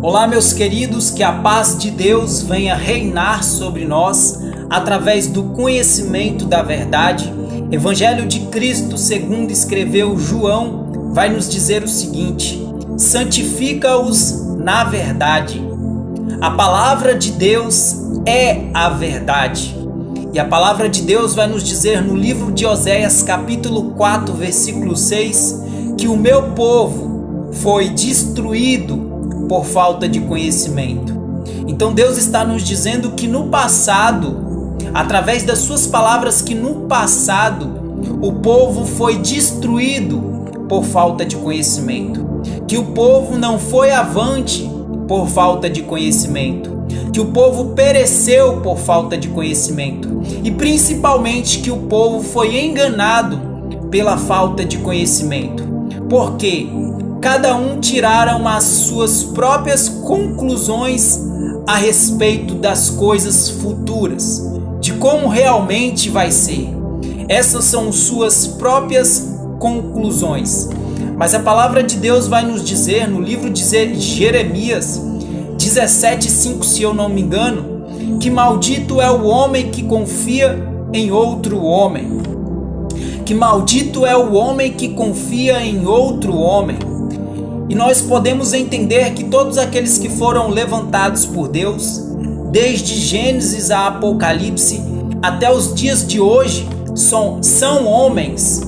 Olá, meus queridos, que a paz de Deus venha reinar sobre nós através do conhecimento da verdade. Evangelho de Cristo, segundo escreveu João, vai nos dizer o seguinte: santifica-os na verdade. A palavra de Deus é a verdade. E a palavra de Deus vai nos dizer no livro de Oséias, capítulo 4, versículo 6, que o meu povo foi destruído por falta de conhecimento. Então Deus está nos dizendo que no passado, através das suas palavras, que no passado o povo foi destruído por falta de conhecimento, que o povo não foi avante por falta de conhecimento, que o povo pereceu por falta de conhecimento e principalmente que o povo foi enganado pela falta de conhecimento. Por quê? Cada um tiraram as suas próprias conclusões a respeito das coisas futuras, de como realmente vai ser. Essas são suas próprias conclusões. Mas a palavra de Deus vai nos dizer no livro de Jeremias 17:5, se eu não me engano, que maldito é o homem que confia em outro homem. Que maldito é o homem que confia em outro homem. E nós podemos entender que todos aqueles que foram levantados por Deus, desde Gênesis a Apocalipse, até os dias de hoje, são homens,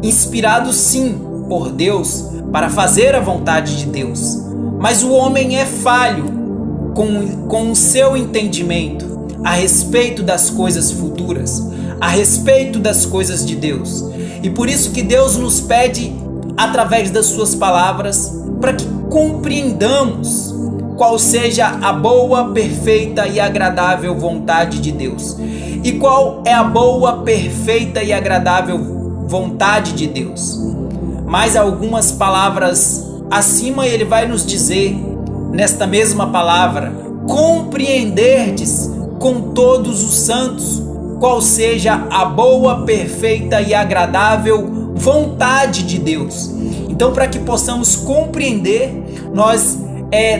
inspirados sim por Deus para fazer a vontade de Deus. Mas o homem é falho com o seu entendimento a respeito das coisas futuras, a respeito das coisas de Deus. E por isso que Deus nos pede, através das suas palavras, para que compreendamos qual seja a boa, perfeita e agradável vontade de Deus. E qual é a boa, perfeita e agradável vontade de Deus? Mais algumas palavras acima ele vai nos dizer, nesta mesma palavra: compreenderdes com todos os santos qual seja a boa, perfeita e agradável vontade de Deus. Então, para que possamos compreender, nós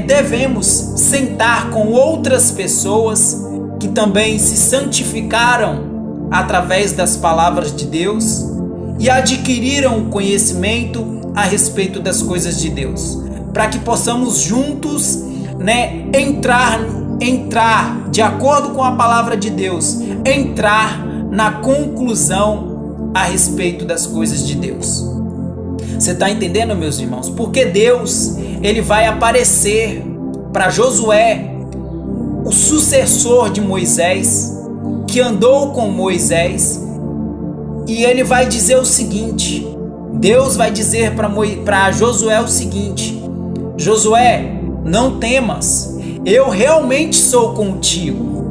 devemos sentar com outras pessoas que também se santificaram através das palavras de Deus e adquiriram conhecimento a respeito das coisas de Deus, para que possamos juntos entrar de acordo com a palavra de Deus, entrar na conclusão a respeito das coisas de Deus. Você está entendendo, meus irmãos? Porque Deus, ele vai aparecer para Josué, o sucessor de Moisés, que andou com Moisés, e ele vai dizer o seguinte: Deus vai dizer para Josué o seguinte: Josué, não temas, eu realmente sou contigo,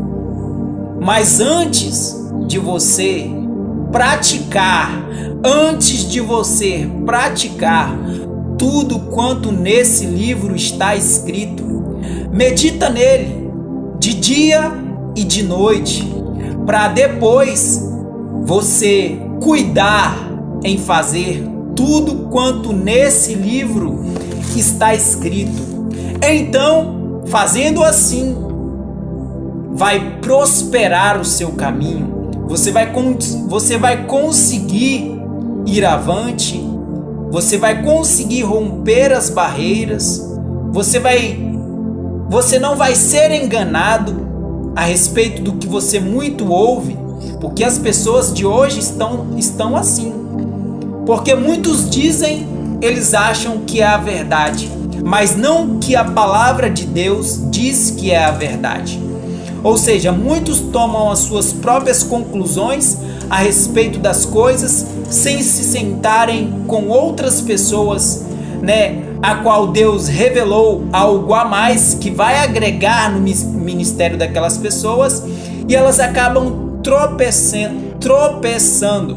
mas antes de você praticar tudo quanto nesse livro está escrito, medita nele de dia e de noite, para depois você cuidar em fazer tudo quanto nesse livro está escrito. Então, fazendo assim, vai prosperar o seu caminho. Você vai conseguir ir avante, você vai conseguir romper as barreiras, você não vai ser enganado a respeito do que você muito ouve, porque as pessoas de hoje estão assim. Porque muitos dizem, eles acham que é a verdade, mas não que a palavra de Deus diz que é a verdade. Ou seja, muitos tomam as suas próprias conclusões a respeito das coisas sem se sentarem com outras pessoas, a qual Deus revelou algo a mais que vai agregar no ministério daquelas pessoas, e elas acabam tropeçando.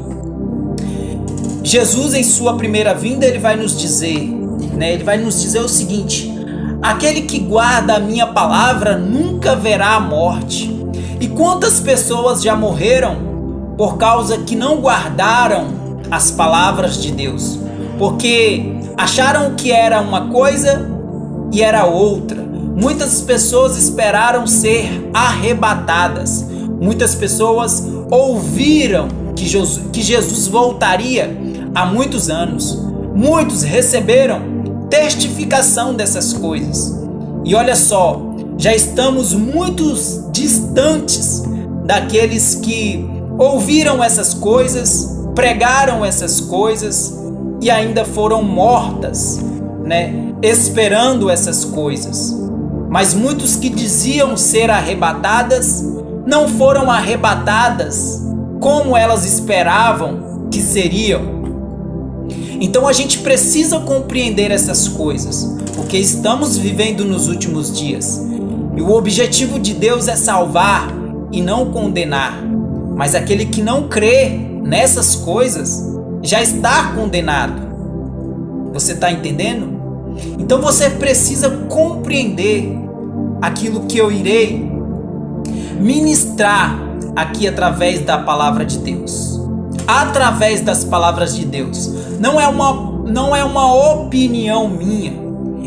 Jesus, em sua primeira vinda, ele vai nos dizer o seguinte: aquele que guarda a minha palavra nunca verá a morte. E quantas pessoas já morreram por causa que não guardaram as palavras de Deus? Porque acharam que era uma coisa e era outra. Muitas pessoas esperaram ser arrebatadas. Muitas pessoas ouviram que Jesus voltaria há muitos anos. Muitos receberam testificação dessas coisas. E olha só, já estamos muito distantes daqueles que ouviram essas coisas, pregaram essas coisas e ainda foram mortas, esperando essas coisas. Mas muitos que diziam ser arrebatadas não foram arrebatadas como elas esperavam que seriam. Então a gente precisa compreender essas coisas, porque estamos vivendo nos últimos dias. E o objetivo de Deus é salvar e não condenar. Mas aquele que não crê nessas coisas já está condenado. Você está entendendo? Então você precisa compreender aquilo que eu irei ministrar aqui através da palavra de Deus. Através das palavras de Deus. Não é uma opinião minha.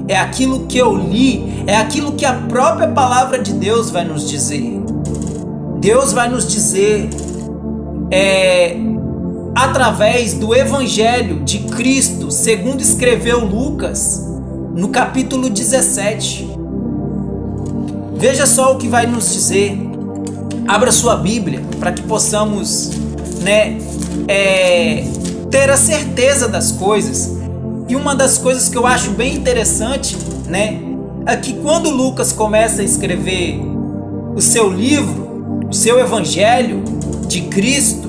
É aquilo que eu li, é aquilo que a própria palavra de Deus vai nos dizer. Deus vai nos dizer através do Evangelho de Cristo, segundo escreveu Lucas, no capítulo 17. Veja só o que vai nos dizer. Abra sua Bíblia para que possamos ter a certeza das coisas. E uma das coisas que eu acho bem interessante, é que quando Lucas começa a escrever o seu livro, o seu Evangelho de Cristo,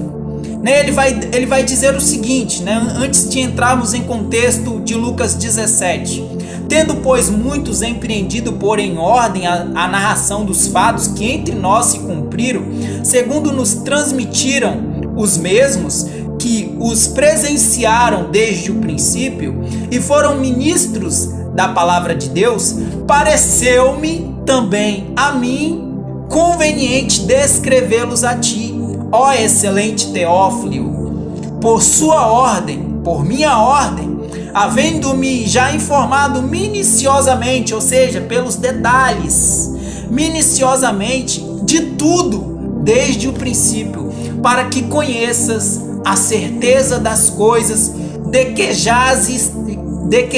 ele vai dizer o seguinte, antes de entrarmos em contexto de Lucas 17. Tendo, pois, muitos empreendido pôr em ordem a narração dos fatos que entre nós se cumpriram, segundo nos transmitiram os mesmos, que os presenciaram desde o princípio e foram ministros da palavra de Deus, pareceu-me também a mim conveniente descrevê-los a ti, ó excelente Teófilo, por sua ordem, por minha ordem, havendo-me já informado minuciosamente, ou seja, pelos detalhes, minuciosamente de tudo desde o princípio, para que conheças a certeza das coisas de que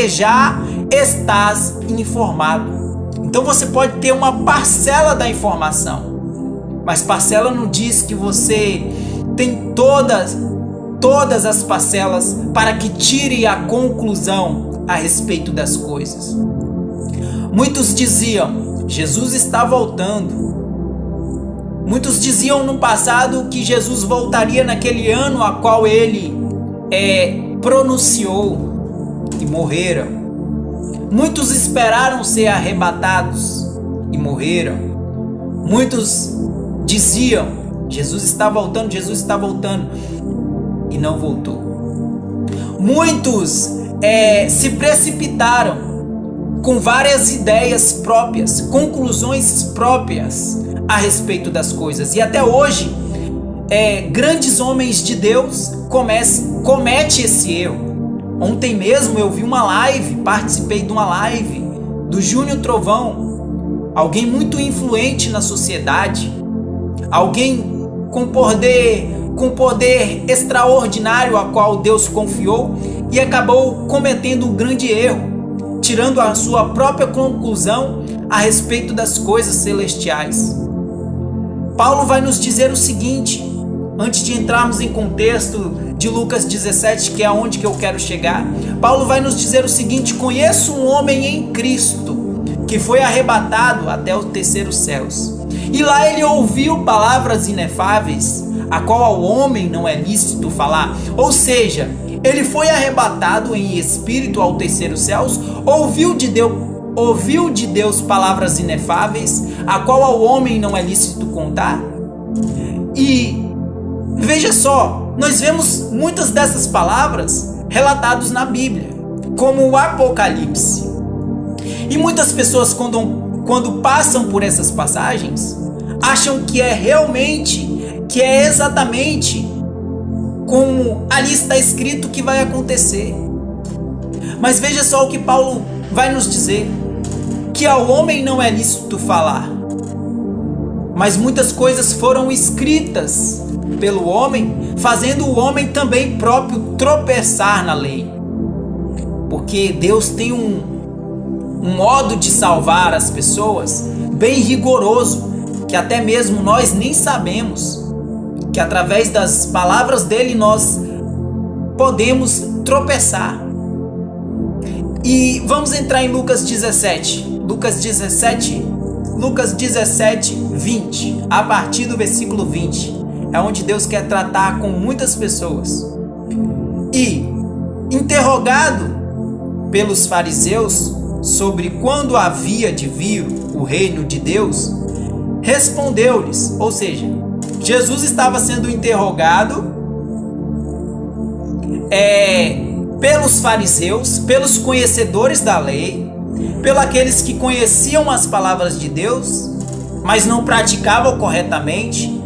já estás informado. Então você pode ter uma parcela da informação, mas parcela não diz que você tem todas as parcelas para que tire a conclusão a respeito das coisas. Muitos diziam, Jesus está voltando. Muitos diziam no passado que Jesus voltaria naquele ano a qual ele pronunciou e morreram. Muitos esperaram ser arrebatados e morreram. Muitos diziam, Jesus está voltando e não voltou. Muitos se precipitaram com várias ideias próprias, conclusões próprias a respeito das coisas. E até hoje, grandes homens de Deus cometem esse erro. Ontem mesmo eu vi uma live, participei de uma live do Júnior Trovão, alguém muito influente na sociedade, alguém com poder extraordinário a qual Deus confiou, e acabou cometendo um grande erro, tirando a sua própria conclusão a respeito das coisas celestiais. Paulo vai nos dizer o seguinte, antes de entrarmos em contexto de Lucas 17, que é aonde que eu quero chegar. Paulo vai nos dizer o seguinte: conheço um homem em Cristo que foi arrebatado até os terceiros céus, e lá ele ouviu palavras inefáveis, a qual ao homem não é lícito falar. Ou seja, ele foi arrebatado em espírito ao terceiro céus, ouviu de Deus palavras inefáveis, a qual ao homem não é lícito contar. E veja só, nós vemos muitas dessas palavras relatadas na Bíblia, como o Apocalipse. E muitas pessoas, quando passam por essas passagens, acham que é exatamente como ali está escrito que vai acontecer. Mas veja só o que Paulo vai nos dizer. que ao homem não é lícito falar. Mas muitas coisas foram escritas pelo homem, fazendo o homem também próprio tropeçar na lei. Porque Deus tem um modo de salvar as pessoas bem rigoroso, que até mesmo nós nem sabemos, que através das palavras dele nós podemos tropeçar. E vamos entrar em Lucas 17, 20, a partir do versículo 20, é onde Deus quer tratar com muitas pessoas. E, interrogado pelos fariseus sobre quando havia de vir o reino de Deus, respondeu-lhes, ou seja, Jesus estava sendo interrogado pelos fariseus, pelos conhecedores da lei, pelos aqueles que conheciam as palavras de Deus, mas não praticavam corretamente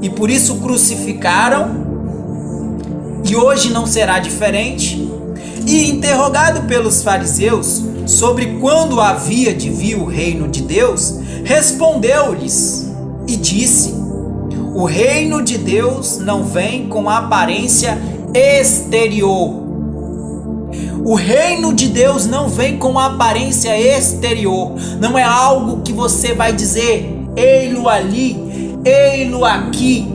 e por isso crucificaram, e hoje não será diferente. E interrogado pelos fariseus sobre quando havia de vir o reino de Deus, respondeu-lhes e disse: o reino de Deus não vem com aparência exterior. O reino de Deus não vem com aparência exterior. Não é algo que você vai dizer, ei-lo ali, ei-lo aqui.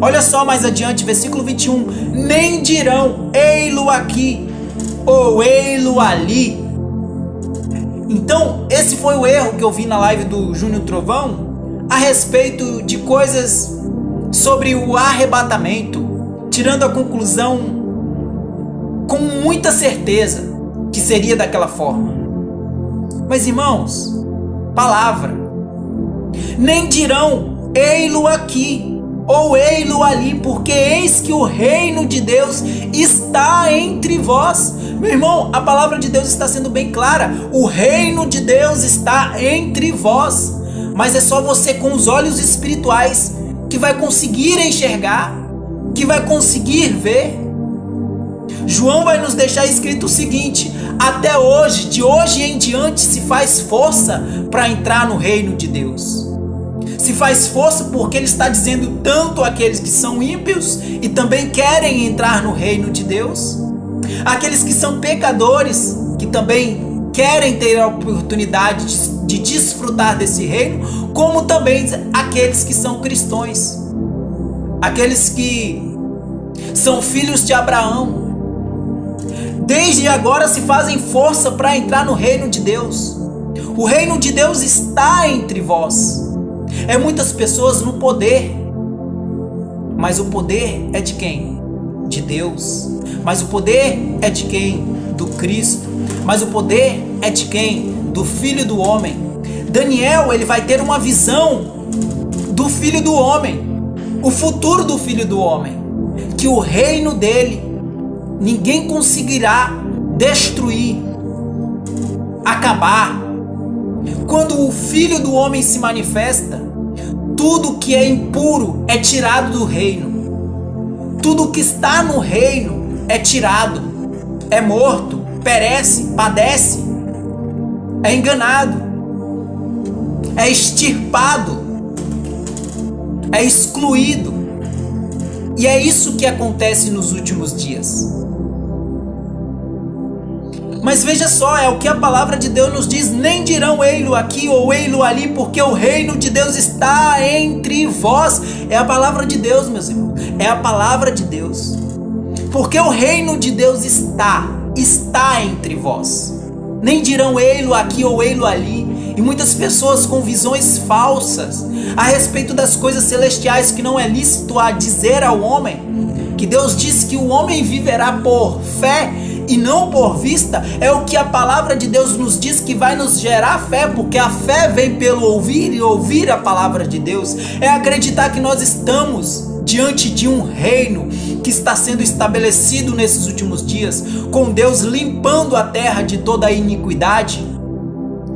Olha só mais adiante, versículo 21. Nem dirão, ei-lo aqui, ou ei-lo ali. Então, esse foi o erro que eu vi na live do Júnior Trovão, a respeito de coisas sobre o arrebatamento, tirando a conclusão com muita certeza que seria daquela forma. Mas irmãos, palavra. Nem dirão, ei-lo aqui, ou ei-lo ali, porque eis que o reino de Deus está entre vós. Meu irmão, a palavra de Deus está sendo bem clara. O reino de Deus está entre vós. Mas é só você com os olhos espirituais que vai conseguir enxergar, que vai conseguir ver. João vai nos deixar escrito o seguinte: até hoje, de hoje em diante, se faz força para entrar no reino de Deus. Se faz força porque ele está dizendo tanto àqueles que são ímpios e também querem entrar no reino de Deus, aqueles que são pecadores, que também querem ter a oportunidade de desfrutar desse reino, como também aqueles que são cristãos, aqueles que são filhos de Abraão. Desde agora se fazem força para entrar no reino de Deus. O reino de Deus está entre vós. É muitas pessoas no poder, mas o poder é de quem? De Deus. Mas o poder é de quem? Do Cristo. Mas o poder é de quem? Do Filho do Homem. Daniel, ele vai ter uma visão do Filho do Homem, o futuro do Filho do Homem, que o reino dele ninguém conseguirá destruir, acabar. Quando o Filho do Homem se manifesta, tudo que é impuro é tirado do reino. Tudo que está no reino é tirado, é morto, perece, padece, é enganado, é extirpado, é excluído. E é isso que acontece nos últimos dias. Mas veja só, é o que a palavra de Deus nos diz: nem dirão ei-lo aqui ou ei-lo ali, porque o reino de Deus está entre vós. É a palavra de Deus, meus irmãos, é a palavra de Deus. Porque o reino de Deus está entre vós. Nem dirão ei-lo aqui ou ei-lo ali. E muitas pessoas com visões falsas a respeito das coisas celestiais, que não é lícito a dizer ao homem, que Deus diz que o homem viverá por fé e não por vista. É o que a palavra de Deus nos diz, que vai nos gerar fé, porque a fé vem pelo ouvir e ouvir a palavra de Deus. É acreditar que nós estamos diante de um reino que está sendo estabelecido nesses últimos dias, com Deus limpando a terra de toda a iniquidade,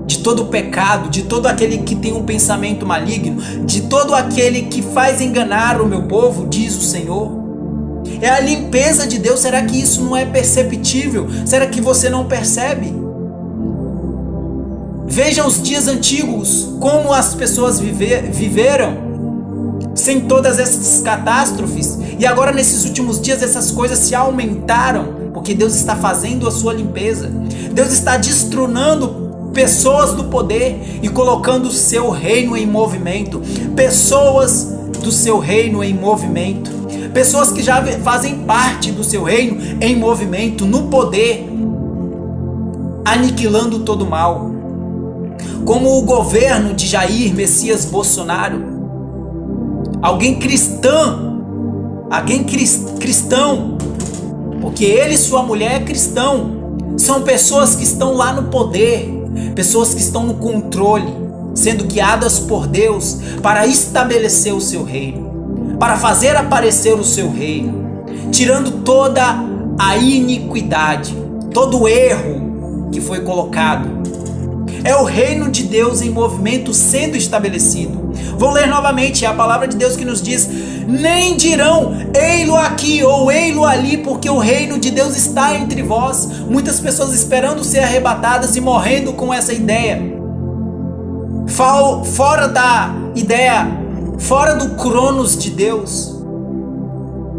de todo o pecado, de todo aquele que tem um pensamento maligno, de todo aquele que faz enganar o meu povo, diz o Senhor. É a limpeza de Deus. Será que isso não é perceptível? Será que você não percebe? Veja os dias antigos, como as pessoas viveram sem todas essas catástrofes, e agora nesses últimos dias essas coisas se aumentaram, porque Deus está fazendo a sua limpeza. Deus está destronando pessoas do poder e colocando o seu reino em movimento. Pessoas do seu reino em movimento. Pessoas que já fazem parte do seu reino em movimento, no poder, aniquilando todo o mal. Como o governo de Jair Messias Bolsonaro. Alguém cristão, porque ele e sua mulher é cristão. São pessoas que estão lá no poder, pessoas que estão no controle, sendo guiadas por Deus para estabelecer o seu reino, para fazer aparecer o seu reino, tirando toda a iniquidade, todo o erro que foi colocado. É o reino de Deus em movimento sendo estabelecido. Vou ler novamente a palavra de Deus que nos diz: nem dirão ei-lo aqui ou ei-lo ali, porque o reino de Deus está entre vós. Muitas pessoas esperando ser arrebatadas e morrendo com essa ideia, fora da ideia, fora do cronos de Deus.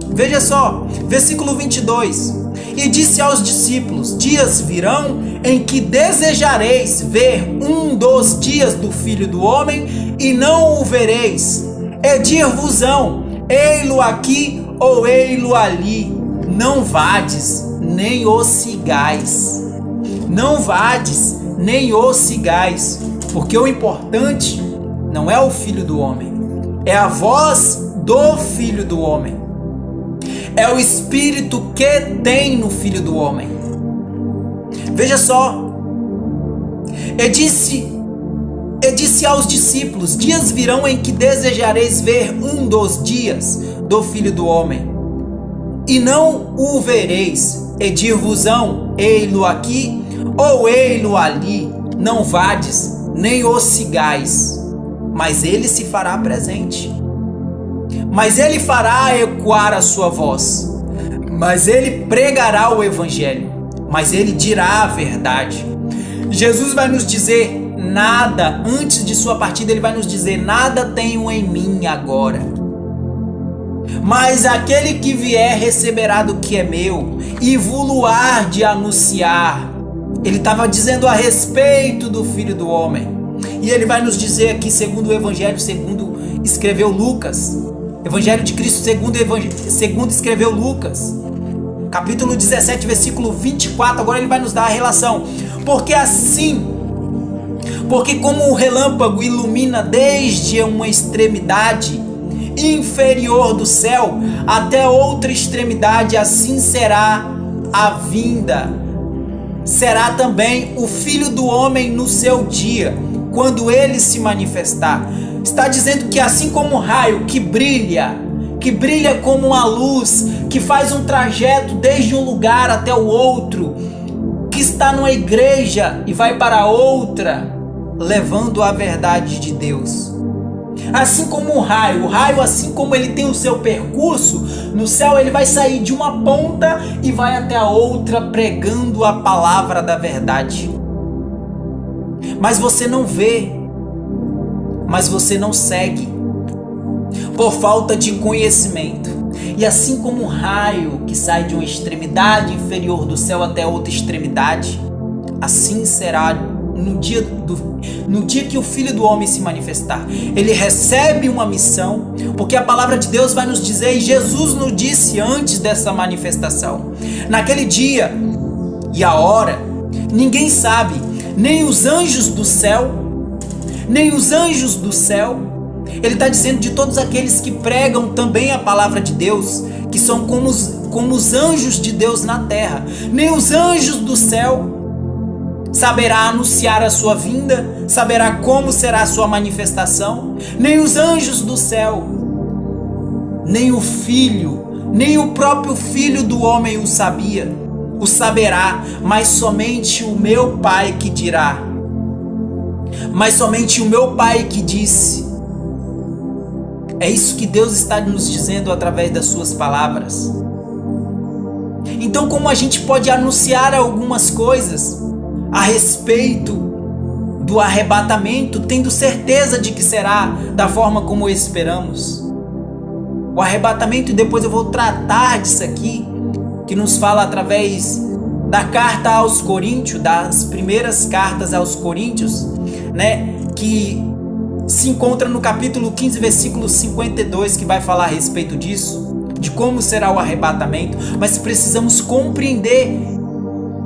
Veja só, versículo 22. E disse aos discípulos: dias virão em que desejareis ver um dos dias do Filho do Homem, e não o vereis. E dir-vos-ão: ei-lo aqui ou ei-lo ali. Não vades, nem o sigais. Não vades, nem o sigais. Porque o importante não é o Filho do Homem, é a voz do Filho do Homem. É o Espírito que tem no Filho do Homem. Veja só. E disse aos discípulos: dias virão em que desejareis ver um dos dias do Filho do Homem, e não o vereis. E dir-vos-ão: ei-lo aqui ou ei-lo ali. Não vades, nem o sigais. Mas ele se fará presente. Mas ele fará ecoar a sua voz. Mas ele pregará o evangelho. Mas ele dirá a verdade. Jesus vai nos dizer nada, antes de sua partida ele vai nos dizer: nada tenho em mim agora, mas aquele que vier receberá do que é meu, e vou-lo-á de anunciar. Ele estava dizendo a respeito do Filho do Homem. E ele vai nos dizer aqui, segundo o Evangelho, segundo escreveu Lucas, Evangelho de Cristo segundo escreveu Lucas, capítulo 17, versículo 24. Agora ele vai nos dar a relação. Porque como o relâmpago ilumina desde uma extremidade inferior do céu até outra extremidade, assim será a vinda. Será também o Filho do Homem no seu dia, quando ele se manifestar. Está dizendo que assim como o raio que brilha como uma luz, que faz um trajeto desde um lugar até o outro, que está numa igreja e vai para outra, levando a verdade de Deus. Assim como o raio, assim como ele tem o seu percurso no céu, ele vai sair de uma ponta e vai até a outra pregando a palavra da verdade. Mas você não vê, mas você não segue, por falta de conhecimento. E assim como um raio que sai de uma extremidade inferior do céu até outra extremidade, assim será no dia que o Filho do Homem se manifestar. Ele recebe uma missão, porque a palavra de Deus vai nos dizer, e Jesus nos disse antes dessa manifestação: naquele dia e a hora, ninguém sabe, nem os anjos do céu, nem os anjos do céu. Ele está dizendo de todos aqueles que pregam também a palavra de Deus, que são como os anjos de Deus na terra. Nem os anjos do céu saberá anunciar a sua vinda, saberá como será a sua manifestação. Nem os anjos do céu, nem o Filho, nem o próprio Filho do Homem o saberá, mas somente o meu Pai que dirá. Mas somente o meu Pai que disse. É isso que Deus está nos dizendo através das suas palavras. Então, como a gente pode anunciar algumas coisas a respeito do arrebatamento, tendo certeza de que será da forma como esperamos. O arrebatamento, e depois eu vou tratar disso aqui, que nos fala através da carta aos Coríntios, das primeiras cartas aos Coríntios, né, que se encontra no capítulo 15, versículo 52, que vai falar a respeito disso, de como será o arrebatamento, mas precisamos compreender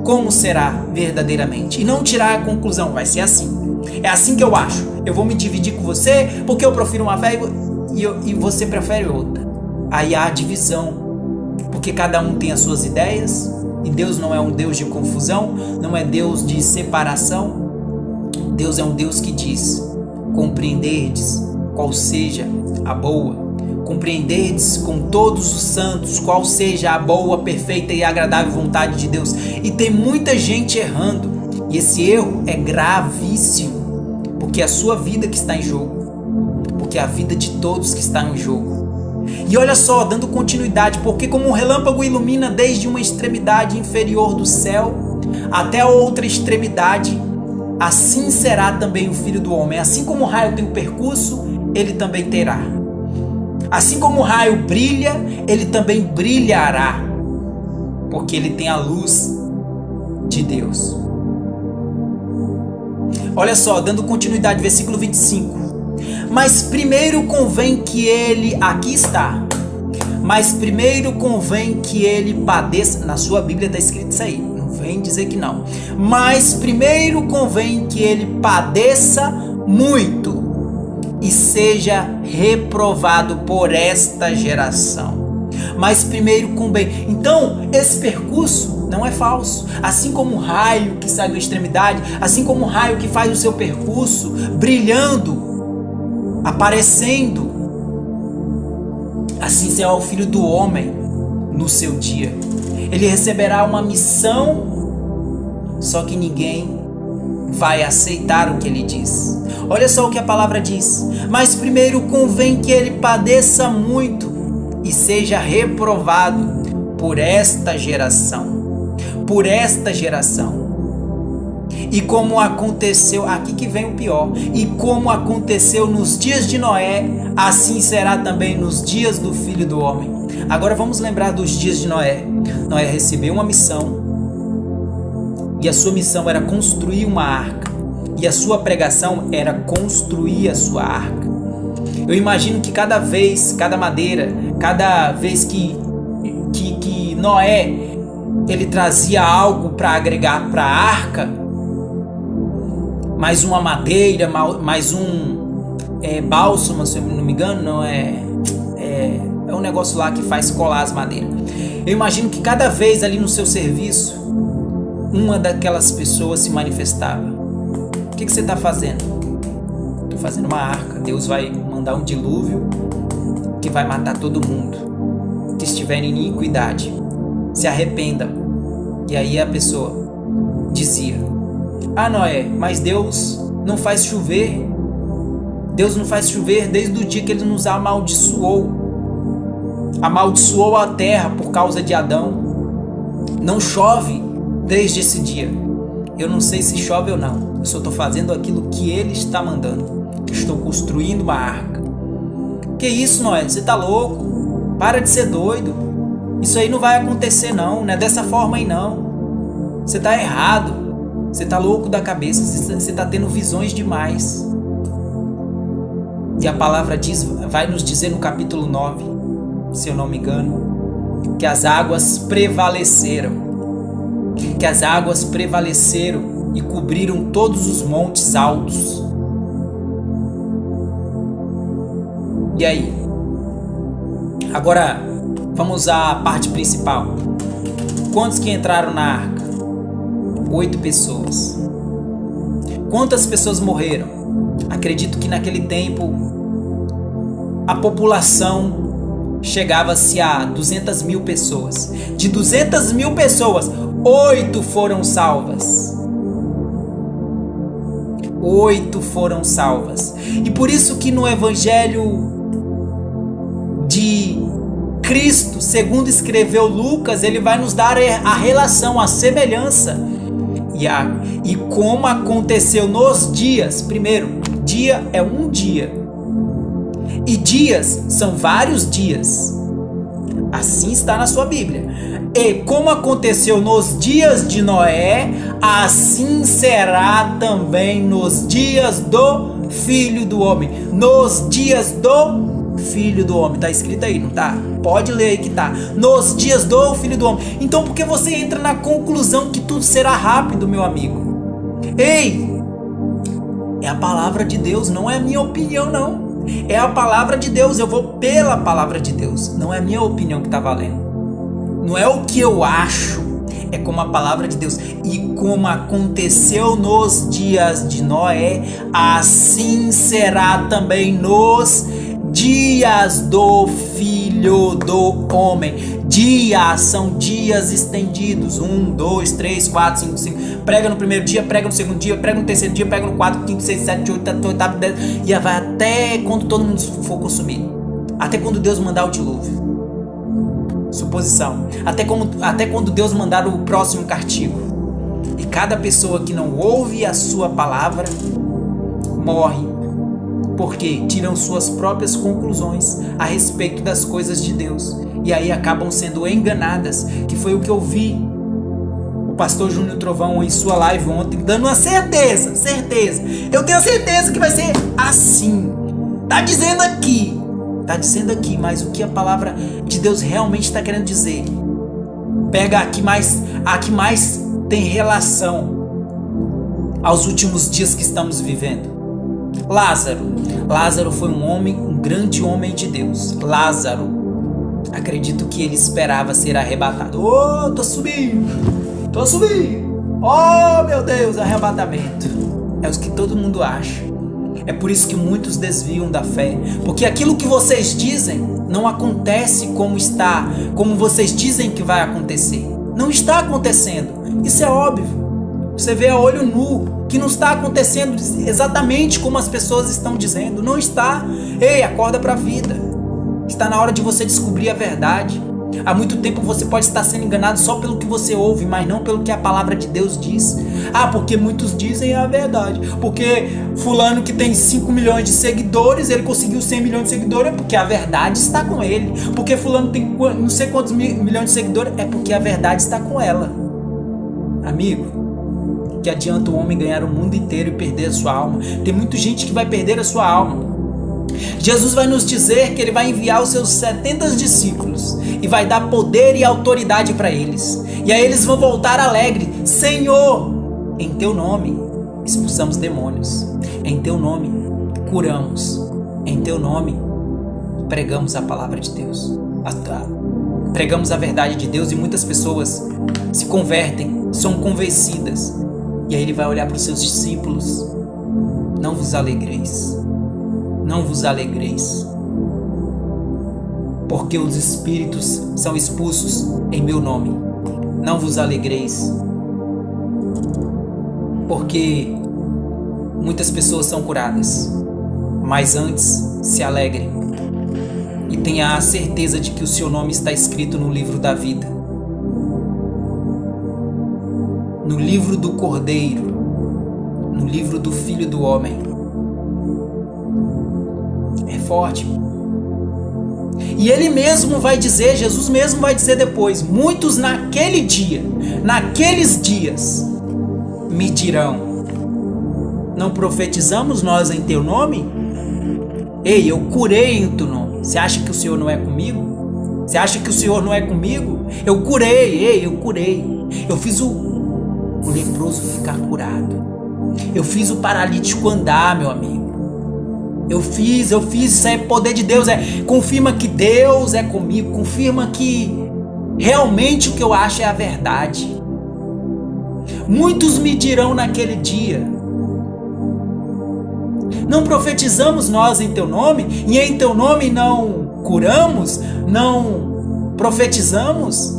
como será verdadeiramente e não tirar a conclusão, vai ser assim. É assim que eu acho. Eu vou me dividir com você porque eu prefiro uma fé e você prefere outra. Aí há a divisão, porque cada um tem as suas ideias, e Deus não é um Deus de confusão, não é Deus de separação. Deus é um Deus que diz: compreenderdes qual seja a boa, compreenderdes com todos os santos qual seja a boa, perfeita e agradável vontade de Deus. E tem muita gente errando, e esse erro é gravíssimo, porque é a sua vida que está em jogo, porque é a vida de todos que está em jogo. E olha só, dando continuidade, porque como um relâmpago ilumina desde uma extremidade inferior do céu até a outra extremidade, assim será também o Filho do Homem. Assim como o raio tem um percurso, ele também terá. Assim como o raio brilha, ele também brilhará, porque ele tem a luz de Deus. Olha só, dando continuidade, versículo 25. Mas primeiro convém que ele, aqui está, mas primeiro convém que ele padeça, na sua Bíblia está escrito isso aí, não vem dizer que não, mas primeiro convém que ele padeça muito e seja reprovado por esta geração. Mas primeiro convém, então esse percurso não é falso, assim como o raio que sai da extremidade, assim como o raio que faz o seu percurso, brilhando, aparecendo, assim será o Filho do Homem no seu dia. Ele receberá uma missão, só que ninguém vai aceitar o que ele diz. Olha só o que a palavra diz: mas primeiro convém que ele padeça muito e seja reprovado por esta geração. Por esta geração. E como aconteceu, aqui que vem o pior, e como aconteceu nos dias de Noé, assim será também nos dias do Filho do Homem. Agora vamos lembrar dos dias de Noé. Noé recebeu uma missão, e a sua missão era construir uma arca, e a sua pregação era construir a sua arca. Eu imagino que cada vez, cada madeira, cada vez que Noé ele trazia algo para agregar para a arca, mais uma madeira, mais um bálsamo, se eu não me engano, é um negócio lá que faz colar as madeiras. Eu imagino que cada vez ali no seu serviço, uma daquelas pessoas se manifestava. O que você está fazendo? Estou fazendo uma arca. Deus vai mandar um dilúvio que vai matar todo mundo que estiver em iniquidade. Se arrependa. E aí a pessoa dizia: ah, Noé, mas Deus não faz chover. Deus não faz chover desde o dia que ele nos amaldiçoou. Amaldiçoou a terra por causa de Adão. Não chove desde esse dia. Eu não sei se chove ou não. Eu só estou fazendo aquilo que ele está mandando. Estou construindo uma arca. Que isso, Noé? Você está louco? Para de ser doido. Isso aí não vai acontecer não. Não é dessa forma aí não. Você está errado. Você está louco da cabeça, você está tendo visões demais. E a palavra vai nos dizer no capítulo 9, se eu não me engano, que as águas prevaleceram. Que as águas prevaleceram e cobriram todos os montes altos. E aí? Agora, vamos à parte principal. Quantos que entraram na arca? 8 pessoas. Quantas pessoas morreram? Acredito que naquele tempo a população chegava-se a 200 mil pessoas. De 200 mil pessoas, 8 foram salvas. 8 foram salvas. E por isso que no Evangelho de Cristo, segundo escreveu Lucas, ele vai nos dar a relação, a semelhança E como aconteceu nos dias, primeiro, dia é um dia, e dias são vários dias, assim está na sua Bíblia. E como aconteceu nos dias de Noé, assim será também nos dias do Filho do Homem. Nos dias do Filho do Homem. Tá escrito aí, não tá? Pode ler aí que tá. Nos dias do Filho do Homem. Então por que você entra na conclusão que tudo será rápido, meu amigo? Ei! É a palavra de Deus, não é a minha opinião, não. É a palavra de Deus, eu vou pela palavra de Deus. Não é a minha opinião que tá valendo. Não é o que eu acho, é como a palavra de Deus. E como aconteceu nos dias de Noé, assim será também nos dias do Filho do Homem. Dias são dias estendidos. 1, 2, 3, 4, 5, 5. Prega no primeiro dia, prega no segundo dia, prega no terceiro dia, prega no 4, 5, 6, 7, 8, 8, 10. E vai até quando todo mundo for consumido. Até quando Deus mandar o dilúvio. Suposição. Até quando Deus mandar o próximo castigo. E cada pessoa que não ouve a sua palavra morre. Porque tiram suas próprias conclusões a respeito das coisas de Deus. E aí acabam sendo enganadas. Que foi o que eu vi o pastor Júnior Trovão em sua live ontem, dando uma certeza. Eu tenho certeza que vai ser assim. Tá dizendo aqui, mas o que a palavra de Deus realmente está querendo dizer? Pega a que mais tem relação aos últimos dias que estamos vivendo. Lázaro foi um grande homem de Deus. Lázaro, acredito que ele esperava ser arrebatado. Oh, tô subindo. Oh, meu Deus, arrebatamento. É o que todo mundo acha. É por isso que muitos desviam da fé, porque aquilo que vocês dizem não acontece como vocês dizem que vai acontecer. Não está acontecendo. Isso é óbvio. Você vê a olho nu que não está acontecendo exatamente como as pessoas estão dizendo. Não está. Ei, acorda para a vida. Está na hora de você descobrir a verdade. Há muito tempo você pode estar sendo enganado só pelo que você ouve, mas não pelo que a palavra de Deus diz. Porque muitos dizem a verdade. Porque fulano que tem 5 milhões de seguidores, ele conseguiu 100 milhões de seguidores, é porque a verdade está com ele. Porque fulano tem não sei quantos milhões de seguidores, é porque a verdade está com ela. Amigo, que adianta o homem ganhar o mundo inteiro e perder a sua alma? Tem muita gente que vai perder a sua alma. Jesus vai nos dizer que ele vai enviar os seus 70 discípulos e vai dar poder e autoridade para eles. E aí eles vão voltar alegre. Senhor, em teu nome expulsamos demônios. Em teu nome curamos. Em teu nome pregamos a palavra de Deus. Pregamos a verdade de Deus e muitas pessoas se convertem, são convencidas. E aí ele vai olhar para os seus discípulos. Não vos alegreis. Não vos alegreis, porque os espíritos são expulsos em meu nome. Não vos alegreis, porque muitas pessoas são curadas. Mas antes, se alegrem e tenha a certeza de que o seu nome está escrito no livro da vida, no livro do Cordeiro, no livro do Filho do Homem. É forte. E ele mesmo vai dizer, Jesus mesmo vai dizer depois: muitos naqueles dias me dirão: não profetizamos nós em teu nome? Ei, eu curei em teu nome. Você acha que o Senhor não é comigo? Você acha que o Senhor não é comigo? Eu curei, eu curei. Eu fiz o leproso ficar curado. Eu fiz o paralítico andar, meu amigo. Eu fiz, isso é poder de Deus, confirma que Deus é comigo, confirma que realmente o que eu acho é a verdade. Muitos me dirão naquele dia: não profetizamos nós em teu nome, e em teu nome não curamos, não profetizamos,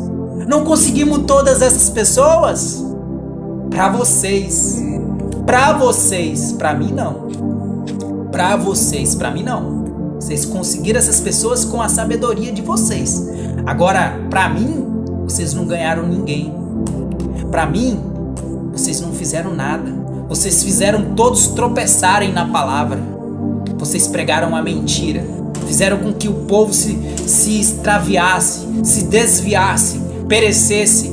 não conseguimos todas essas pessoas? Para vocês, para mim não. Para vocês, para mim não. Vocês conseguiram essas pessoas com a sabedoria de vocês. Agora, para mim, vocês não ganharam ninguém. Para mim, vocês não fizeram nada. Vocês fizeram todos tropeçarem na palavra. Vocês pregaram a mentira. Fizeram com que o povo se extraviasse, se desviasse, perecesse,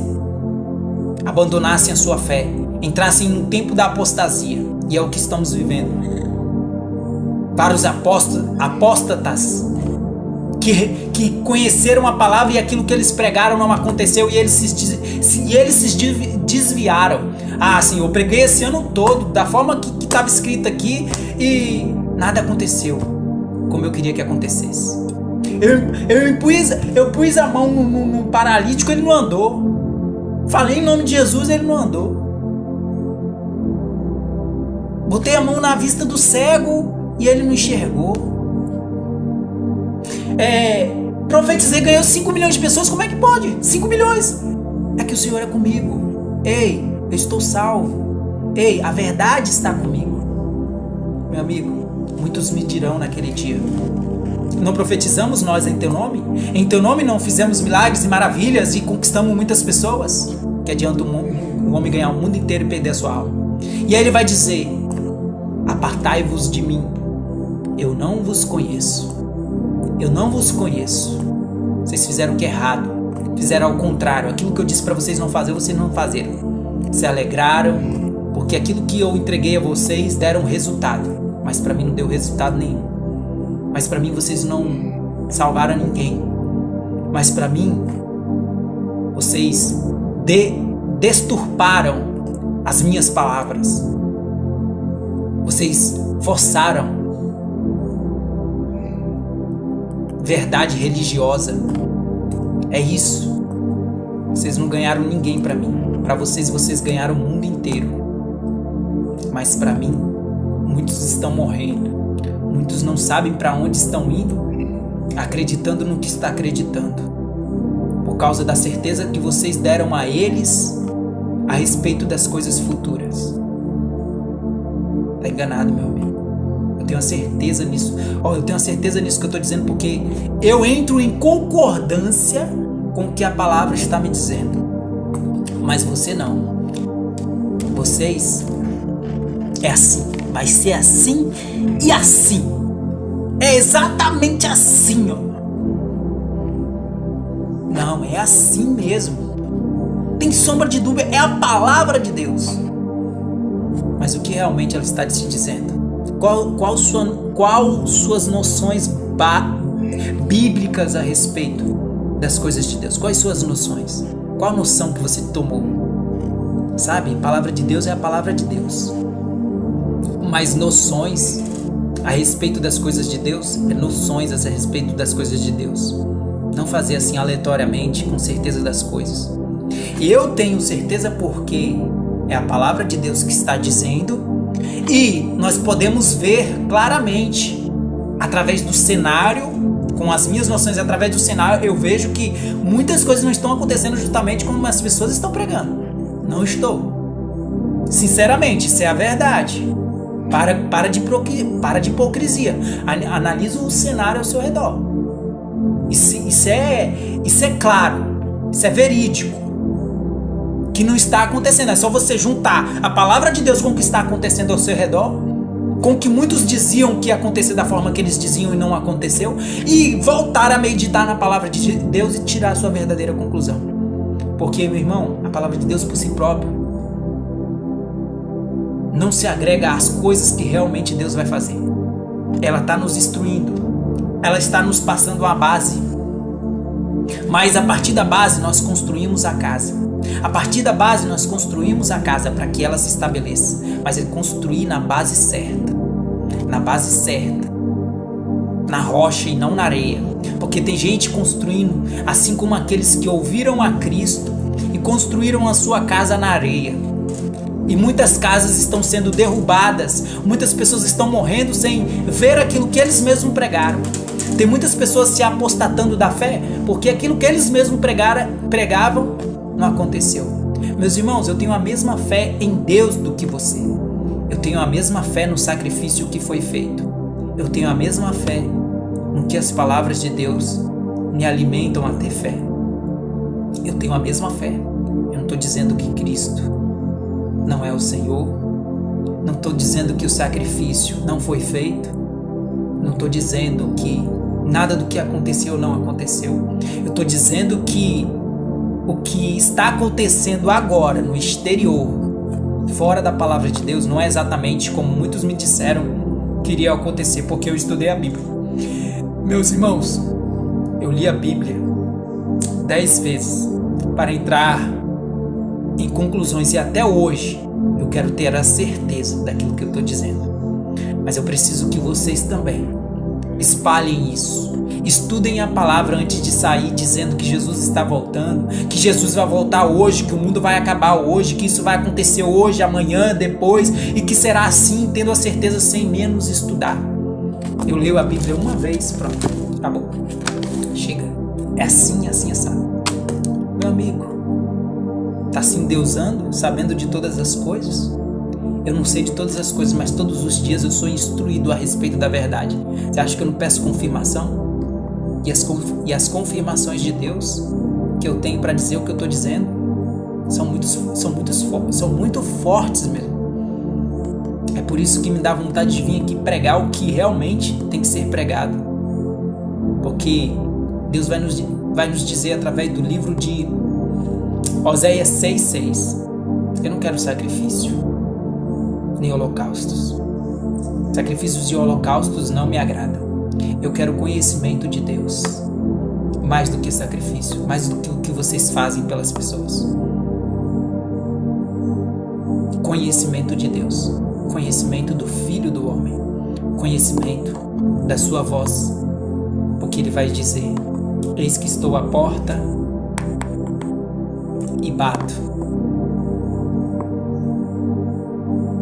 abandonassem a sua fé, entrassem no tempo da apostasia. E é o que estamos vivendo. Vários apóstatas que conheceram a palavra e aquilo que eles pregaram não aconteceu e eles se desviaram. Ah, sim, eu preguei esse ano todo da forma que estava escrito aqui e nada aconteceu como eu queria que acontecesse. Eu pus a mão no paralítico, ele não andou. Falei em nome de Jesus, ele não andou. Botei a mão na vista do cego e ele não enxergou. Profetizei, ganhou 5 milhões de pessoas, como é que pode? 5 milhões! É que o Senhor é comigo. Ei, eu estou salvo. Ei, a verdade está comigo. Meu amigo, muitos me dirão naquele dia: não profetizamos nós em teu nome? Em teu nome não fizemos milagres e maravilhas e conquistamos muitas pessoas? Que adianta um homem ganhar o mundo inteiro e perder a sua alma? E aí ele vai dizer: apartai-vos de mim, eu não vos conheço. Eu não vos conheço. Vocês fizeram o que é errado. Fizeram ao contrário. Aquilo que eu disse para vocês não fazer, vocês não fizeram. Se alegraram, porque aquilo que eu entreguei a vocês deram resultado. Mas para mim não deu resultado nenhum. Mas para mim vocês não salvaram ninguém. Mas para mim, vocês desturparam as minhas palavras. Vocês forçaram verdade religiosa. É isso. Vocês não ganharam ninguém para mim. Para vocês ganharam o mundo inteiro. Mas para mim, muitos estão morrendo. Muitos não sabem para onde estão indo, acreditando no que está acreditando, por causa da certeza que vocês deram a eles a respeito das coisas futuras. Está enganado, meu amigo. Eu tenho a certeza nisso. Eu tenho a certeza nisso que eu estou dizendo, porque eu entro em concordância com o que a palavra está me dizendo. Mas você não. Vocês é assim. Vai ser assim e assim. É exatamente assim, ó. Não, é assim mesmo. Tem sombra de dúvida, é a palavra de Deus. Mas o que realmente ela está te dizendo? Qual suas noções bíblicas a respeito das coisas de Deus? Quais suas noções? Qual a noção que você tomou? Sabe, a palavra de Deus é a palavra de Deus. Mas noções a respeito das coisas de Deus é noções a respeito das coisas de Deus. Não fazer assim aleatoriamente, com certeza das coisas. Eu tenho certeza porque é a palavra de Deus que está dizendo. E nós podemos ver claramente, através do cenário, com as minhas noções, através do cenário, eu vejo que muitas coisas não estão acontecendo justamente como as pessoas estão pregando. Não estou. Sinceramente, isso é a verdade. Para de hipocrisia. Analisa o cenário ao seu redor. Isso é claro. Isso é verídico. Que não está acontecendo. É só você juntar a palavra de Deus com o que está acontecendo ao seu redor, com o que muitos diziam que ia acontecer da forma que eles diziam e não aconteceu, e voltar a meditar na palavra de Deus e tirar a sua verdadeira conclusão. Porque, meu irmão, a palavra de Deus por si própria não se agrega às coisas que realmente Deus vai fazer. Ela está nos instruindo. Ela está nos passando uma base. Mas a partir da base nós construímos a casa. A partir da base nós construímos a casa para que ela se estabeleça. Mas é construir na base certa. Na base certa. Na rocha e não na areia. Porque tem gente construindo assim como aqueles que ouviram a Cristo e construíram a sua casa na areia. E muitas casas estão sendo derrubadas. Muitas pessoas estão morrendo sem ver aquilo que eles mesmos pregaram. Tem muitas pessoas se apostatando da fé porque aquilo que eles mesmos pregavam não aconteceu. Meus irmãos, eu tenho a mesma fé em Deus do que você. Eu tenho a mesma fé no sacrifício que foi feito. Eu tenho a mesma fé no que as palavras de Deus me alimentam a ter fé. Eu tenho a mesma fé. Eu não estou dizendo que Cristo não é o Senhor. Não estou dizendo que o sacrifício não foi feito. Não estou dizendo que nada do que aconteceu não aconteceu. Eu estou dizendo que o que está acontecendo agora no exterior, fora da palavra de Deus, não é exatamente como muitos me disseram que iria acontecer, porque eu estudei a Bíblia. Meus irmãos, eu li a Bíblia 10 vezes para entrar em conclusões, e até hoje eu quero ter a certeza daquilo que eu estou dizendo. Mas eu preciso que vocês também espalhem isso. Estudem a palavra antes de sair dizendo que Jesus está voltando, que Jesus vai voltar hoje, que o mundo vai acabar hoje, que isso vai acontecer hoje, amanhã, depois, e que será assim, tendo a certeza sem menos estudar. Eu leio a Bíblia uma vez, pronto, acabou. Chega. É assim, assado. Meu amigo, tá se endeusando, sabendo de todas as coisas? Eu não sei de todas as coisas, mas todos os dias eu sou instruído a respeito da verdade. Você acha que eu não peço confirmação? E as confirmações de Deus que eu tenho para dizer o que eu estou dizendo são muito fortes mesmo. É por isso que me dá vontade de vir aqui pregar o que realmente tem que ser pregado. Porque Deus vai nos dizer através do livro de Oséias 6:6. Eu não quero sacrifício, nem holocaustos. Sacrifícios e holocaustos não me agradam. Eu quero conhecimento de Deus, mais do que sacrifício, mais do que o que vocês fazem pelas pessoas. Conhecimento de Deus, conhecimento do Filho do Homem, conhecimento da sua voz, porque Ele vai dizer: eis que estou à porta e bato.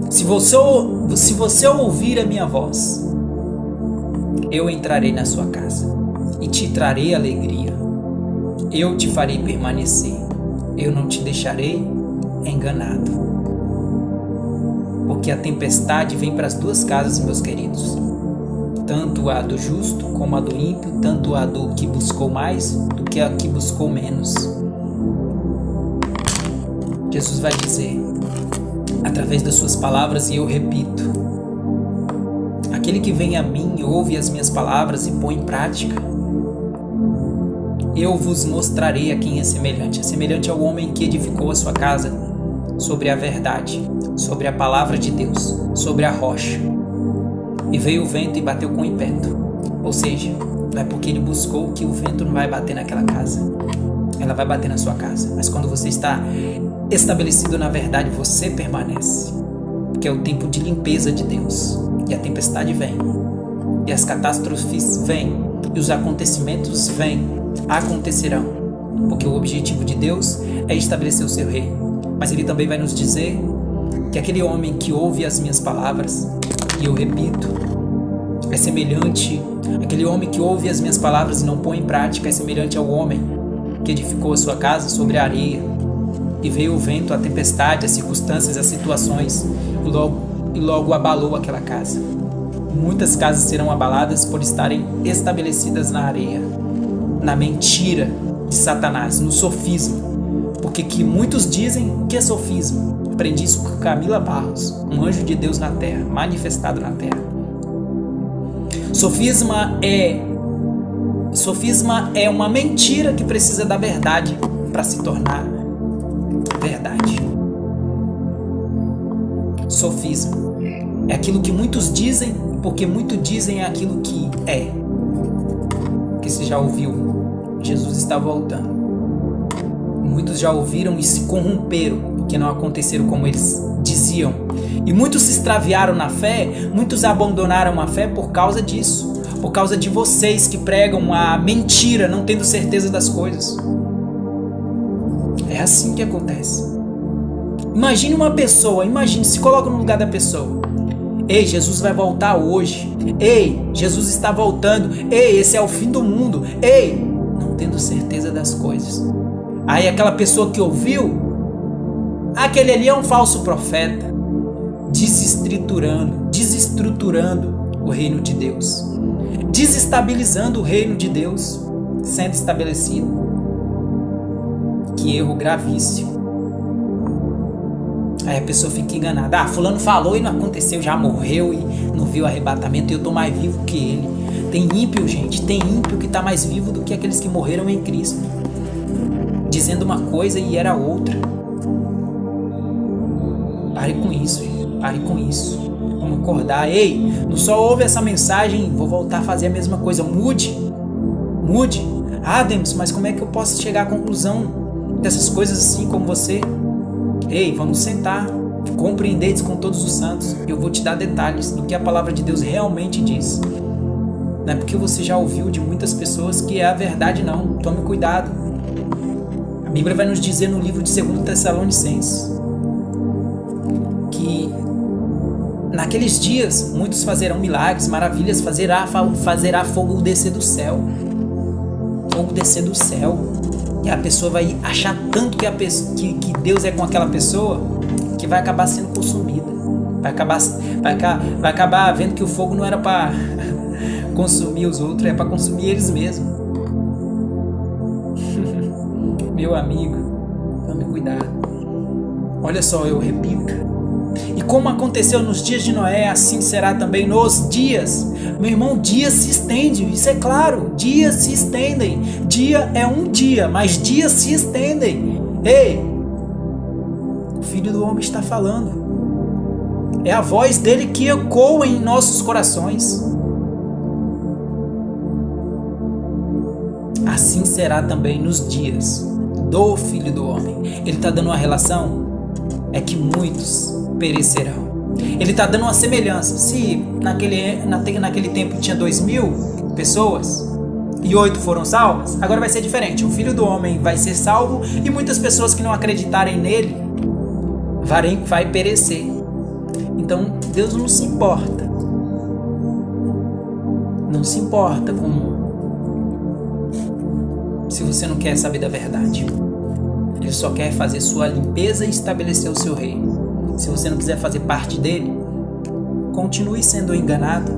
Se você ouvir a minha voz, eu entrarei na sua casa e te trarei alegria. Eu te farei permanecer. Eu não te deixarei enganado. Porque a tempestade vem para as duas casas, meus queridos. Tanto a do justo como a do ímpio, tanto a do que buscou mais do que a que buscou menos. Jesus vai dizer, através das suas palavras, e eu repito: aquele que vem a mim, ouve as minhas palavras e põe em prática, eu vos mostrarei a quem é semelhante. É semelhante ao homem que edificou a sua casa sobre a verdade, sobre a palavra de Deus, sobre a rocha. E veio o vento e bateu com ímpeto. Ou seja, não é porque ele buscou que o vento não vai bater naquela casa. Ela vai bater na sua casa. Mas quando você está estabelecido na verdade, você permanece. Porque é o tempo de limpeza de Deus. E a tempestade vem, e as catástrofes vêm, e os acontecimentos acontecerão, porque o objetivo de Deus é estabelecer o seu reino. Mas Ele também vai nos dizer que aquele homem que ouve as minhas palavras, e eu repito, é semelhante, aquele homem que ouve as minhas palavras e não põe em prática, é semelhante ao homem que edificou a sua casa sobre a areia, e veio o vento, a tempestade, as circunstâncias, as situações, e logo abalou aquela casa. Muitas casas serão abaladas por estarem estabelecidas na areia, na mentira de Satanás, no sofisma. Porque que muitos dizem, o que é sofisma? Aprendi isso com Camila Barros, um anjo de Deus na terra, manifestado na terra. Sofisma é uma mentira que precisa da verdade para se tornar verdade. Sofisma é aquilo que muitos dizem, porque muito dizem aquilo que é. Que você já ouviu, Jesus está voltando. Muitos já ouviram e se corromperam, porque não aconteceram como eles diziam. E muitos se extraviaram na fé, muitos abandonaram a fé por causa disso. Por causa de vocês que pregam a mentira, não tendo certeza das coisas. É assim que acontece. Imagine uma pessoa, se coloca no lugar da pessoa. Ei, Jesus vai voltar hoje. Ei, Jesus está voltando. Ei, esse é o fim do mundo. Ei, não tendo certeza das coisas. Aí aquela pessoa que ouviu, aquele ali é um falso profeta, desestruturando o reino de Deus, desestabilizando o reino de Deus sendo estabelecido. Que erro gravíssimo. Aí a pessoa fica enganada. Fulano falou e não aconteceu, já morreu e não viu o arrebatamento e eu tô mais vivo que ele. Tem ímpio, gente, tem ímpio que tá mais vivo do que aqueles que morreram em Cristo, dizendo uma coisa e era outra. Pare com isso, pare com isso. Vamos acordar. Ei, não só ouve essa mensagem, vou voltar a fazer a mesma coisa. Mude. Demis, mas como é que eu posso chegar à conclusão dessas coisas assim como você? Ei, vamos sentar, compreendeis com todos os santos. Eu vou te dar detalhes do que a palavra de Deus realmente diz. Não é porque você já ouviu de muitas pessoas que é a verdade, não. Tome cuidado. A Bíblia vai nos dizer no livro de 2 Tessalonicenses que naqueles dias muitos fazerão milagres, maravilhas, fazerá fogo descer do céu. Fogo descer do céu. E a pessoa vai achar tanto que Deus é com aquela pessoa que vai acabar sendo consumida. Vai acabar vendo que o fogo não era para consumir os outros, é para consumir eles mesmos. Meu amigo, tome cuidado. Olha só, eu repito. E como aconteceu nos dias de Noé, assim será também nos dias. Meu irmão, dias se estendem, isso é claro. Dias se estendem. Dia é um dia, mas dias se estendem. Ei, o Filho do Homem está falando. É a voz dele que ecoa em nossos corações. Assim será também nos dias do Filho do Homem. Ele está dando uma relação, é que muitos perecerão. Ele está dando uma semelhança. Se naquele tempo tinha 2.000 pessoas e 8 foram salvas, agora vai ser diferente. O Filho do Homem vai ser salvo e muitas pessoas que não acreditarem nele vai perecer. Então Deus não se importa. Não se importa se você não quer saber da verdade. Ele só quer fazer sua limpeza e estabelecer o seu reino. Se você não quiser fazer parte dele, continue sendo enganado,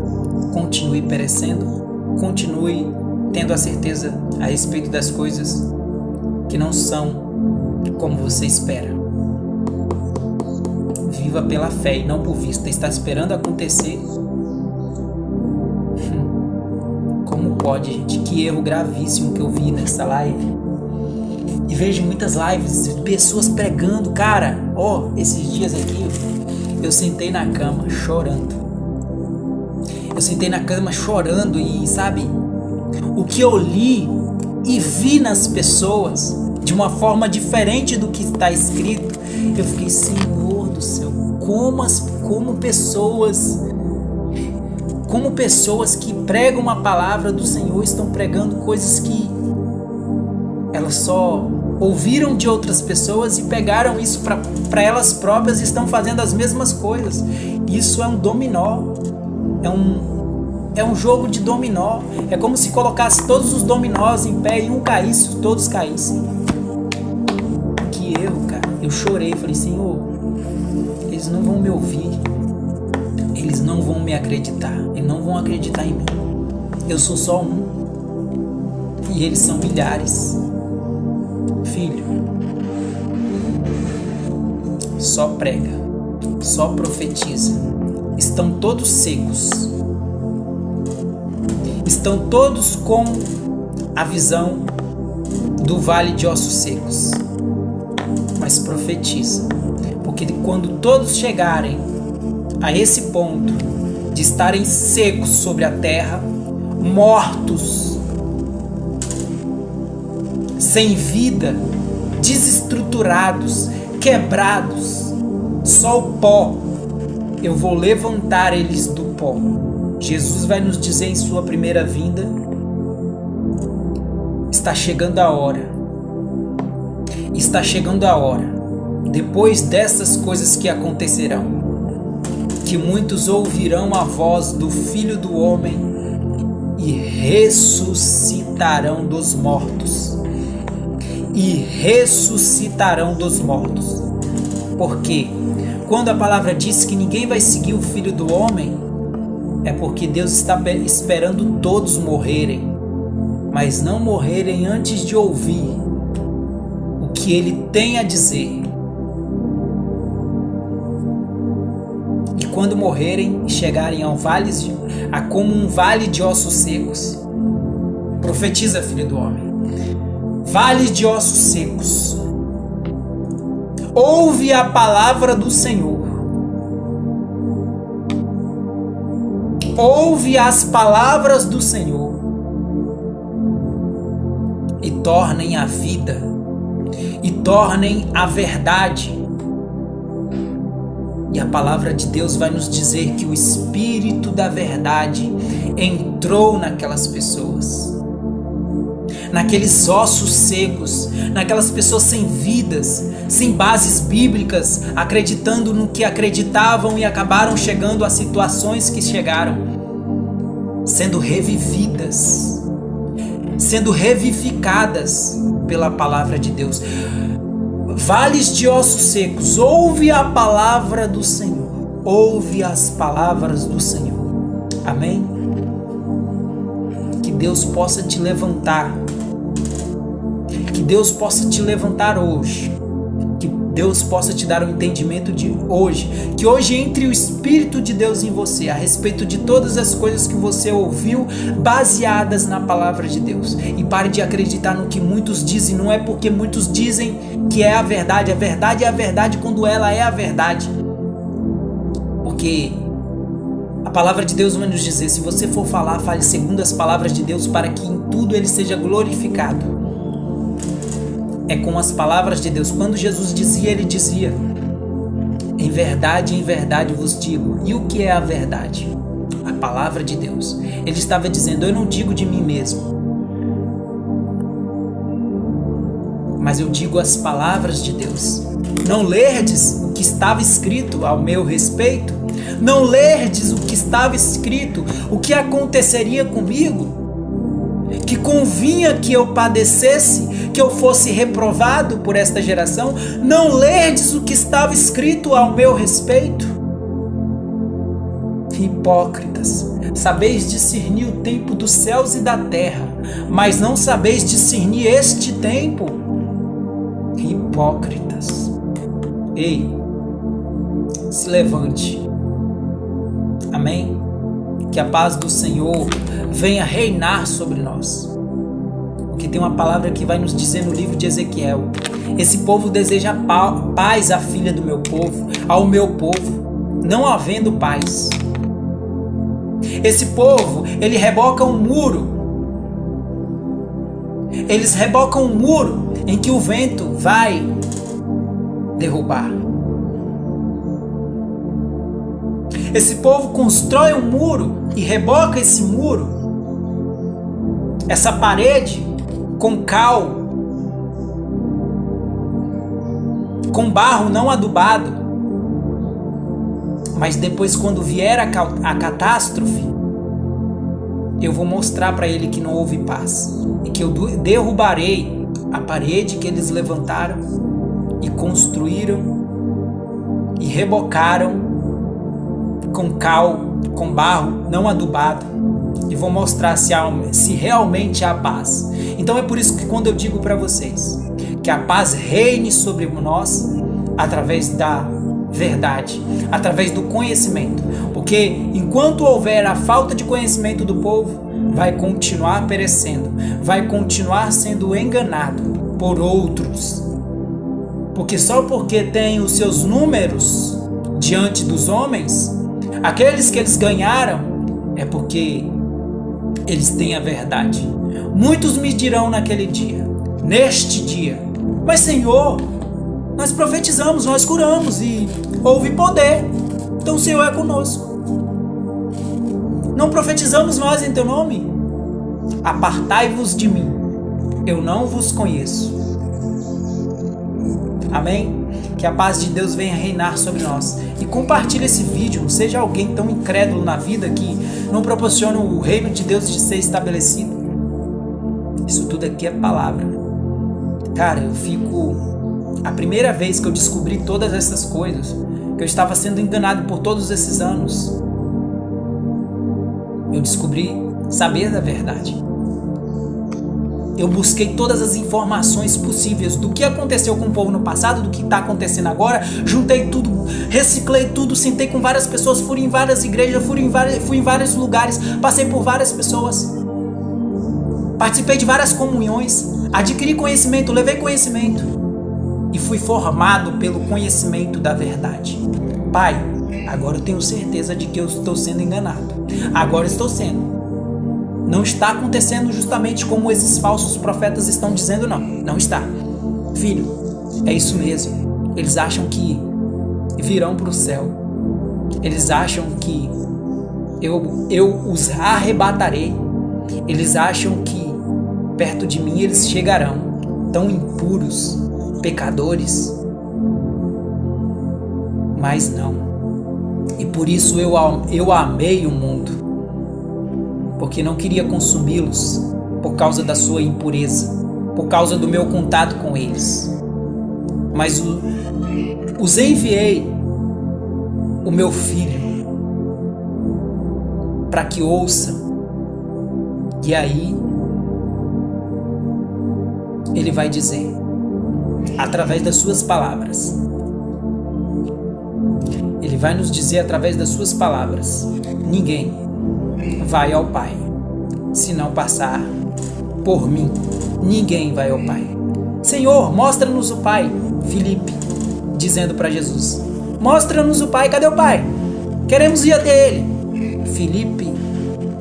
continue perecendo, continue tendo a certeza a respeito das coisas que não são como você espera. Viva pela fé e não por vista. Está esperando acontecer? Como pode, gente? Que erro gravíssimo que eu vi nessa live. E vejo muitas lives, pessoas pregando. Cara, esses dias aqui eu sentei na cama chorando. E sabe, o que eu li e vi nas pessoas de uma forma diferente do que está escrito, eu fiquei, Senhor do céu, como pessoas que pregam uma palavra do Senhor estão pregando coisas que elas só ouviram de outras pessoas e pegaram isso para elas próprias e estão fazendo as mesmas coisas. Isso é um dominó, é um jogo de dominó. É como se colocasse todos os dominós em pé e um caísse, todos caíssem. Que erro, cara. Eu chorei, falei, Senhor, eles não vão me ouvir, eles não vão me acreditar, eles não vão acreditar em mim. Eu sou só um e eles são milhares. Filho, só prega, só profetiza. Estão todos secos, estão todos com a visão do vale de ossos secos, mas profetiza, porque quando todos chegarem a esse ponto de estarem secos sobre a terra, mortos, sem vida, desestruturados, quebrados, só o pó, eu vou levantar eles do pó. Jesus vai nos dizer em sua primeira vinda, está chegando a hora, depois dessas coisas que acontecerão, que muitos ouvirão a voz do Filho do Homem e ressuscitarão dos mortos. Porque quando a palavra diz que ninguém vai seguir o Filho do Homem, é porque Deus está esperando todos morrerem, mas não morrerem antes de ouvir o que Ele tem a dizer. quando morrerem, chegarem a como um vale de ossos secos. Profetiza, filho do homem. Vale de ossos secos. Ouve a palavra do Senhor. Ouve as palavras do Senhor e tornem a vida, e tornem a verdade. E a palavra de Deus vai nos dizer que o Espírito da verdade entrou naquelas pessoas, naqueles ossos secos, naquelas pessoas sem vidas, sem bases bíblicas, acreditando no que acreditavam e acabaram chegando a situações que chegaram, sendo revividas, sendo revivificadas pela palavra de Deus. Vales de ossos secos, ouve a palavra do Senhor, ouve as palavras do Senhor. Amém? Que Deus possa te levantar, que Deus possa te levantar hoje, que Deus possa te dar o entendimento de hoje, que hoje entre o Espírito de Deus em você, a respeito de todas as coisas que você ouviu, baseadas na palavra de Deus, e pare de acreditar no que muitos dizem. Não é porque muitos dizem que é a verdade é a verdade quando ela é a verdade, porque a palavra de Deus vai nos dizer: se você for falar, fale segundo as palavras de Deus, para que em tudo ele seja glorificado. É com as palavras de Deus. Quando Jesus dizia, ele dizia: em verdade vos digo. E o que é a verdade? A palavra de Deus. Ele estava dizendo: eu não digo de mim mesmo, mas eu digo as palavras de Deus. Não lerdes o que estava escrito ao meu respeito? Não lerdes o que estava escrito, o que aconteceria comigo? Que convinha que eu padecesse, que eu fosse reprovado por esta geração? Não lerdes o que estava escrito ao meu respeito? Hipócritas, sabeis discernir o tempo dos céus e da terra, mas não sabeis discernir este tempo. Hipócritas. Ei, se levante. Amém? Que a paz do Senhor venha reinar sobre nós. Porque tem uma palavra que vai nos dizer no livro de Ezequiel: esse povo deseja paz à filha do meu povo, ao meu povo, não havendo paz. Esse povo, ele reboca um muro. Eles rebocam um muro em que o vento vai derrubar. Esse povo constrói um muro e reboca esse muro, essa parede, com cal, com barro não adubado. Mas depois, quando vier a catástrofe, eu vou mostrar para ele que não houve paz, e que eu derrubarei a parede que eles levantaram e construíram e rebocaram com cal, com barro não adubado, e vou mostrar se realmente há paz. Então é por isso que quando eu digo para vocês que a paz reine sobre nós através da verdade, através do conhecimento, porque enquanto houver a falta de conhecimento do povo, vai continuar perecendo, vai continuar sendo enganado por outros, porque só porque tem os seus números diante dos homens, aqueles que eles ganharam, é porque eles têm a verdade. Muitos me dirão naquele dia, neste dia: mas Senhor, nós profetizamos, nós curamos e houve poder, então o Senhor é conosco. Não profetizamos nós em teu nome? Apartai-vos de mim, eu não vos conheço. Amém? Que a paz de Deus venha reinar sobre nós. E compartilhe esse vídeo. Não seja alguém tão incrédulo na vida que não proporciona o reino de Deus de ser estabelecido. Isso tudo aqui é palavra. Cara, eu fico... A primeira vez que eu descobri todas essas coisas, que eu estava sendo enganado por todos esses anos, eu descobri saber da verdade. Eu busquei todas as informações possíveis do que aconteceu com o povo no passado, do que está acontecendo agora, juntei tudo, reciclei tudo, sentei com várias pessoas, fui em várias igrejas, fui em vários lugares, passei por várias pessoas, participei de várias comunhões, adquiri conhecimento, levei conhecimento e fui formado pelo conhecimento da verdade. Pai, agora eu tenho certeza de que eu estou sendo enganado. Agora estou sendo. Não está acontecendo justamente como esses falsos profetas estão dizendo, não. Não está. Filho, é isso mesmo. Eles acham que virão para o céu. Eles acham que eu os arrebatarei. Eles acham que perto de mim eles chegarão tão impuros, pecadores. Mas não. E por isso eu amei o mundo. Porque não queria consumi-los por causa da sua impureza, por causa do meu contato com eles. Mas os enviei, o meu filho, para que ouçam. E aí, ele vai dizer, através das suas palavras, ele vai nos dizer através das suas palavras, ninguém vai ao Pai se não passar por mim. Ninguém vai ao Pai. Senhor, mostra-nos o Pai. Filipe dizendo para Jesus, mostra-nos o Pai. Cadê o Pai? Queremos ir até Ele.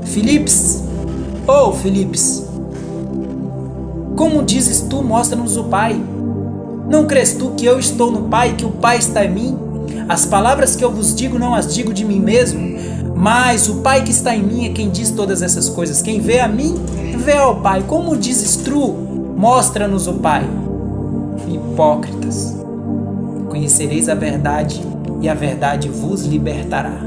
Filipes, como dizes tu, mostra-nos o Pai? Não crês tu que eu estou no Pai e que o Pai está em mim? As palavras que eu vos digo não as digo de mim mesmo, mas o Pai que está em mim é quem diz todas essas coisas. Quem vê a mim, vê ao Pai. Como dizes tu, mostra-nos o Pai. Hipócritas, conhecereis a verdade e a verdade vos libertará.